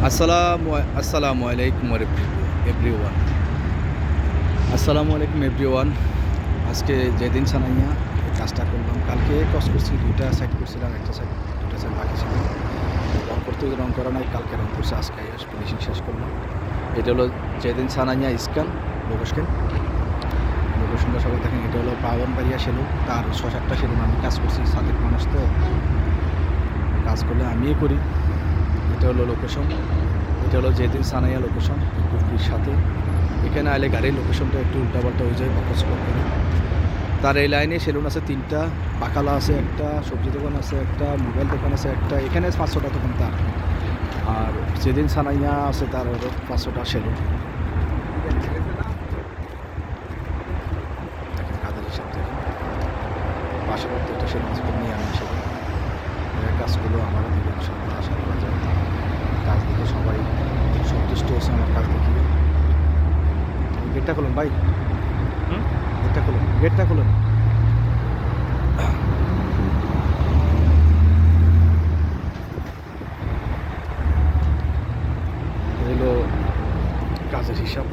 আসসালামু আলাইকুম এভরিওয়ান। আসসালামু আলাইকুম এভরিওয়ান। আজকে যেদিন সানাইয়া এই কাজটা করলাম, কালকে কাজ করছি, দুইটা সাইড করছিলাম, একটা সাইড দুটা সাইড বাকি ছিল। রং করতে রং করা নাই, কালকে রং করছে, আজকে ফিনিশিং শেষ করলাম। এটা হলো যেদিন সানাইয়া স্ক্যান লোকেশনটা সবাই দেখেন। এটা হলো বাড়িয়া সেলুন, তার 6-7টা সেলুন আমি কাজ করছি। সাদেক মানুষ তো কাজ করলে আমিই করি। এটা হলো লোকেশন, এটা হলো যেদিন সানাইয়া লোকেশন কুফরির সাথে। এখানে আইলে গাড়ির লোকেশনটা একটু উল্টাপাল্টা হয়ে যায়, বকচকর করে। তার এই লাইনে সেলুন আছে 3টা, বাকালা আছে একটা, সবজি দোকান আছে একটা, মোবাইল দোকান আছে একটা। এখানে 500টা দোকান তার। আর যেদিন সানাইয়া আছে তার 500টা সেলুন। দেখেন কাজের হিসাব দেখেন, পাশাপাশি একটা সেলুন আছে, নিয়ে আমি সেলুন কাজগুলো আমার দিকে সবাই আশা করা যায়। কাজ দেখে সবাই সন্তুষ্ট হয়েছে আমার কাজ দেখিয়ে। গেটটা খুলুন ভাই, গেটটা খুলুন। এগুলো কাজের হিসাব।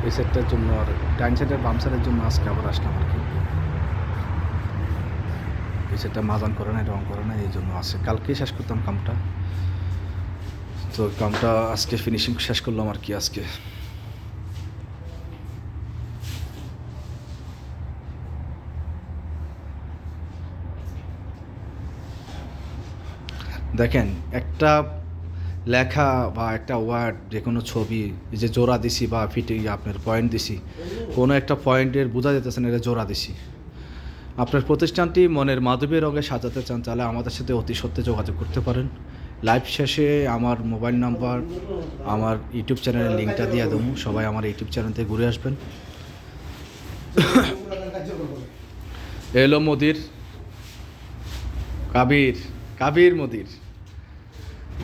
এই সেটটার জন্য আর ডাইন সাইডের বাম সাইডের জন্য আজকে আবার আসলাম আর কি। এই সেটটা মাজান করে না, রং করে না, এই জন্য আসে। কালকেই শেষ করতাম কামটা, তো কামটা আজকে ফিনিশিং শেষ করলাম আর কি আজকে। দেখেন, একটা লেখা বা একটা ওয়ার্ড, যে কোনো ছবি, এই যে জোড়া দিছি বা ফিটে আপনার পয়েন্ট দিছি, কোনো একটা পয়েন্টের বোঝা যেতেছে না এটা জোড়া দিছি। আপনার প্রতিষ্ঠানটি মনের মাধবী রঙে সাজাতে চান, তাহলে আমাদের সাথে অতি সত্ত্বে যোগাযোগ করতে পারেন। লাইভ শেষে আমার মোবাইল নাম্বার, আমার ইউটিউব চ্যানেলের লিঙ্কটা দিয়ে দেবো। সবাই আমার ইউটিউব চ্যানেল থেকে ঘুরে আসবেন। এলো মোদির কাবির মোদির।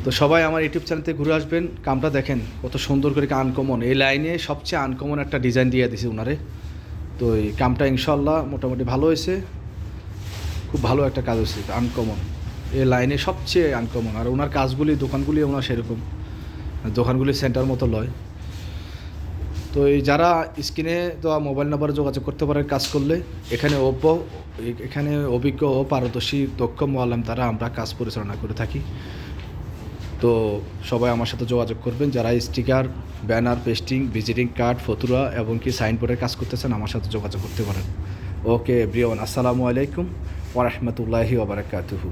তো সবাই আমার ইউটিউব চ্যানেল থেকে ঘুরে আসবেন। কামটা দেখেন কত সুন্দর করে, আনকমন। এই লাইনে সবচেয়ে আনকমন একটা ডিজাইন দিয়ে দিছি ওনারে। তো এই কামটা ইনশাল্লাহ মোটামুটি ভালো হয়েছে, খুব ভালো একটা কাজ হয়েছে, আনকমন। এই লাইনে সবচেয়ে আনকমন। আর ওনার কাজগুলি, দোকানগুলি ওনার সেরকম, দোকানগুলি সেন্টার মতো লয়। তো এই যারা স্ক্রিনে দেওয়া মোবাইল নাম্বারে যোগাযোগ করতে পারেন কাজ করলে। এখানে অভিজ্ঞ ও পারদর্শী দক্ষ মোয়াল্লাম দ্বারা আমরা কাজ পরিচালনা করে থাকি। তো সবাই আমার সাথে যোগাযোগ করবেন। যারা sticker, banner, pasting, visiting card, ফতুয়া এবং কি সাইনবোর্ডের কাজ করতেছেন, আমার সাথে যোগাযোগ করতে পারেন। ওকে এভরিওয়ান, আসসালামু আলাইকুম ওয়া রাহমাতুল্লাহি ওয়া বারাকাতুহু।